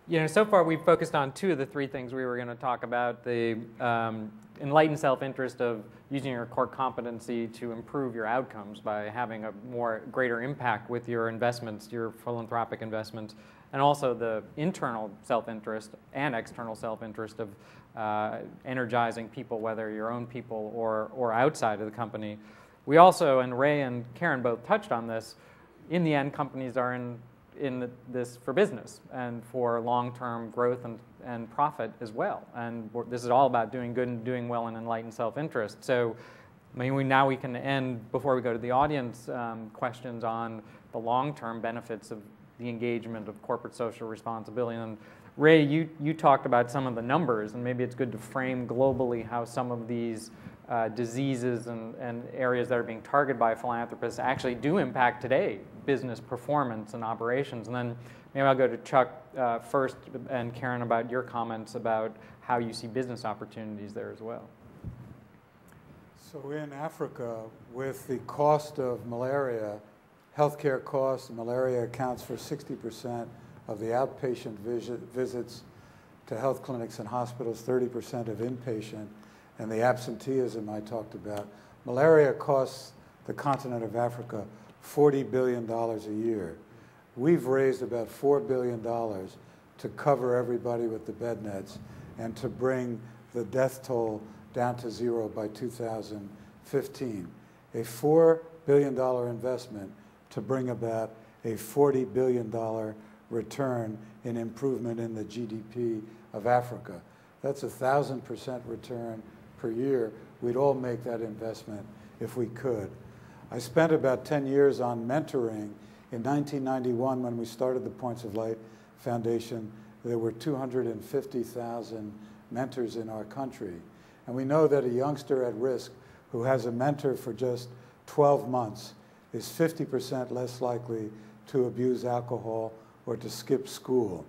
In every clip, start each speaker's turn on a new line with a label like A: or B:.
A: So far we've focused on two of the three things we were going to talk about: the enlightened self-interest of using your core competency to improve your outcomes by having a greater impact with your investments, your philanthropic investments, and also the internal self-interest and external self-interest of energizing people, whether your own people or outside of the company. We also, and Ray and Karen both touched on this, in the end, companies are in this for business and for long-term growth and profit as well. And this is all about doing good and doing well in enlightened self-interest. So now we can end, before we go to the audience, questions on the long-term benefits of the engagement of corporate social responsibility. And Ray, you talked about some of the numbers, and maybe it's good to frame globally how some of these diseases and areas that are being targeted by philanthropists actually do impact today business performance and operations. And then maybe I'll go to Chuck first, and Karen about your comments about how you see business opportunities there as well.
B: So in Africa, with the cost of malaria, healthcare costs, malaria accounts for 60% of the outpatient visits to health clinics and hospitals, 30% of inpatient, and the absenteeism I talked about. Malaria costs the continent of Africa $40 billion a year. We've raised about $4 billion to cover everybody with the bed nets and to bring the death toll down to zero by 2015. A $4 billion investment to bring about a $40 billion return in improvement in the GDP of Africa. That's 1,000% return per year. We'd all make that investment if we could. I spent about 10 years on mentoring. In 1991, when we started the Points of Light Foundation, there were 250,000 mentors in our country. And we know that a youngster at risk who has a mentor for just 12 months is 50% less likely to abuse alcohol or to skip school.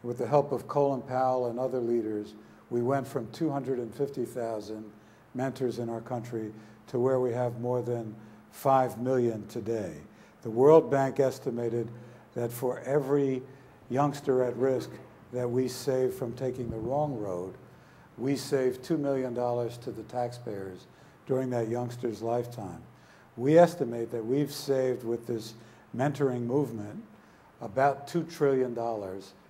B: With the help of Colin Powell and other leaders, we went from 250,000 mentors in our country to where we have more than 5 million today. The World Bank estimated that for every youngster at risk that we save from taking the wrong road, we save $2 million to the taxpayers during that youngster's lifetime. We estimate that we've saved with this mentoring movement about $2 trillion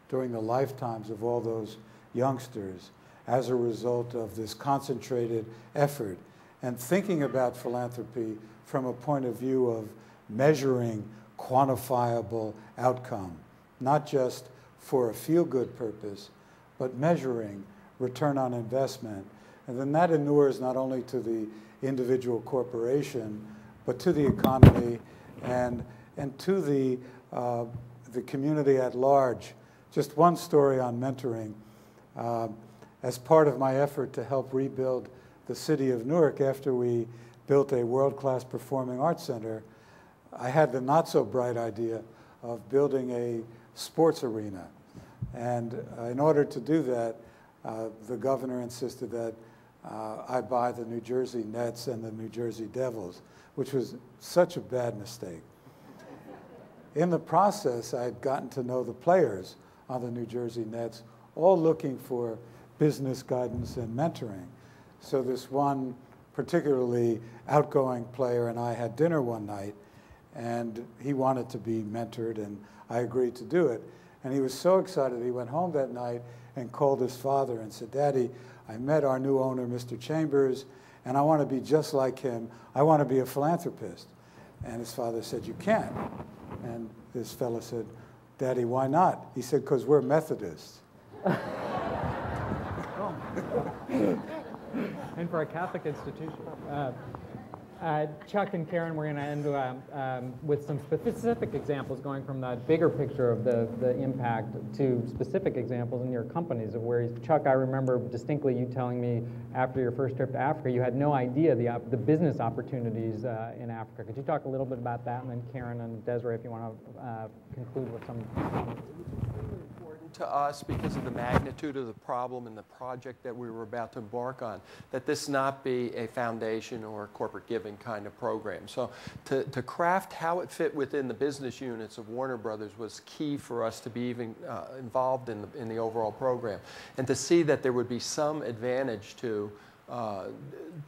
B: during the lifetimes of all those youngsters as a result of this concentrated effort and thinking about philanthropy from a point of view of measuring quantifiable outcome, not just for a feel-good purpose, but measuring return on investment. And then that inures not only to the individual corporation, but to the economy and to the community at large. Just one story on mentoring. As part of my effort to help rebuild the city of Newark after we built a world-class performing arts center, I had the not-so-bright idea of building a sports arena. And in order to do that, the governor insisted that I buy the New Jersey Nets and the New Jersey Devils, which was such a bad mistake. In the process, I had gotten to know the players on the New Jersey Nets, all looking for business guidance and mentoring. So this one particularly outgoing player and I had dinner one night, and he wanted to be mentored, and I agreed to do it. And he was so excited, he went home that night and called his father and said, "Daddy, I met our new owner, Mr. Chambers, and I want to be just like him. I want to be a philanthropist." And his father said, "You can't." And this fellow said, "Daddy, why not?" He said, "Because we're Methodists."
A: And for a Catholic institution. Chuck and Karen, we're going to end with some specific examples going from that bigger picture of the impact to specific examples in your companies of where, Chuck, I remember distinctly you telling me after your first trip to Africa, you had no idea the business opportunities in Africa. Could you talk a little bit about that? And then Karen and Desiree, if you want to conclude with some comments.
C: to us, because of the magnitude of the problem and the project that we were about to embark on, that this not be a foundation or a corporate giving kind of program. So to craft how it fit within the business units of Warner Brothers was key for us to be even involved in the overall program, and to see that there would be some advantage to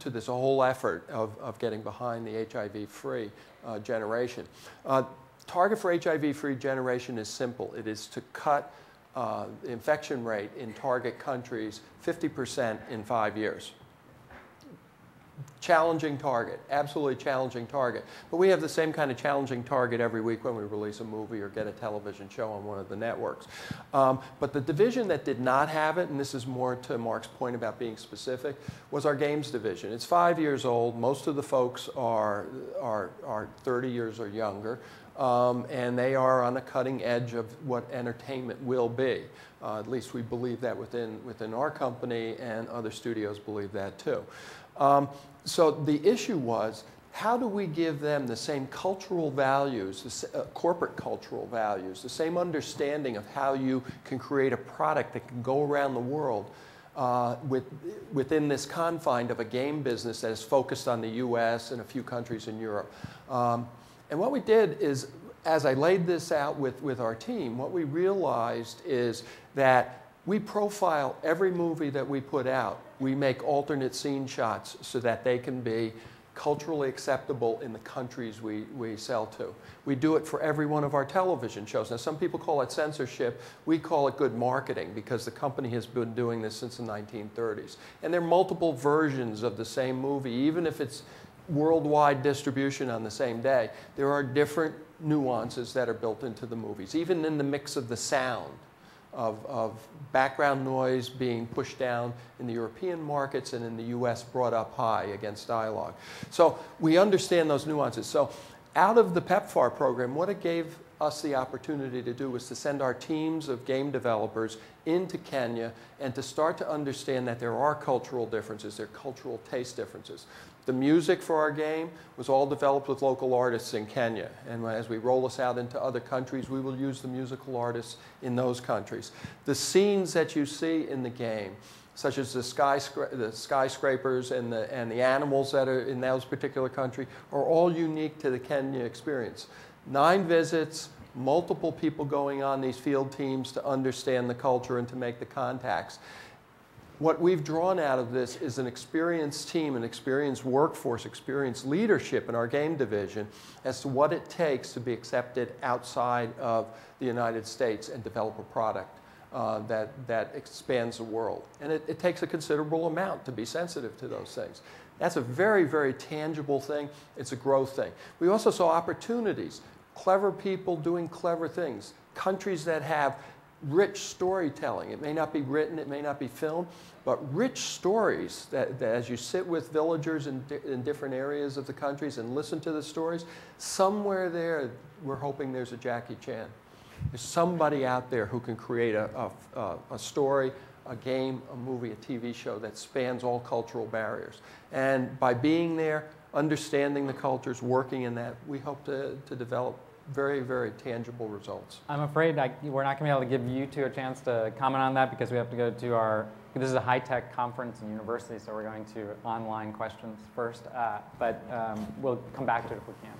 C: this whole effort of getting behind the HIV-free generation. Target for HIV-free generation is simple. It is to cut the infection rate in target countries 50% in 5 years. Challenging target, absolutely challenging target. But we have the same kind of challenging target every week when we release a movie or get a television show on one of the networks. But the division that did not have it, and this is more to Mark's point about being specific, was our games division. It's 5 years old. Most of the folks are 30 years or younger. And they are on the cutting edge of what entertainment will be. At least we believe that within our company, and other studios believe that too. So the issue was, how do we give them the same cultural values, the corporate cultural values, the same understanding of how you can create a product that can go around the world within this confine of a game business that is focused on the US and a few countries in Europe. And what we did is, as I laid this out with our team, what we realized is that we profile every movie that we put out. We make alternate scene shots so that they can be culturally acceptable in the countries we sell to. We do it for every one of our television shows. Now, some people call it censorship. We call it good marketing, because the company has been doing this since the 1930s. And there are multiple versions of the same movie, even if it's worldwide distribution on the same day. There are different nuances that are built into the movies, even in the mix of the sound of background noise being pushed down in the European markets, and in the US brought up high against dialogue. So we understand those nuances. So out of the PEPFAR program, what it gave us the opportunity to do was to send our teams of game developers into Kenya and to start to understand that there are cultural differences, there are cultural taste differences. The music for our game was all developed with local artists in Kenya. And as we roll this out into other countries, we will use the musical artists in those countries. The scenes that you see in the game, such as the skyscrapers and the animals that are in those particular countries, are all unique to the Kenya experience. 9 visits, multiple people going on these field teams to understand the culture and to make the contacts. What we've drawn out of this is an experienced team, an experienced workforce, experienced leadership in our game division as to what it takes to be accepted outside of the United States and develop a product that expands the world. And it takes a considerable amount to be sensitive to those things. That's a very, very tangible thing. It's a growth thing. We also saw opportunities, clever people doing clever things, countries that have rich storytelling. It may not be written, it may not be filmed, but rich stories that as you sit with villagers in different areas of the countries and listen to the stories, somewhere there, we're hoping there's a Jackie Chan. There's somebody out there who can create a story, a game, a movie, a TV show that spans all cultural barriers. And by being there, understanding the cultures, working in that, we hope to develop very, very tangible results.
A: I'm afraid we're not going to be able to give you two a chance to comment on that, because we have to go to this is a high-tech conference and university, so we're going to online questions first. But we'll come back to it if we can.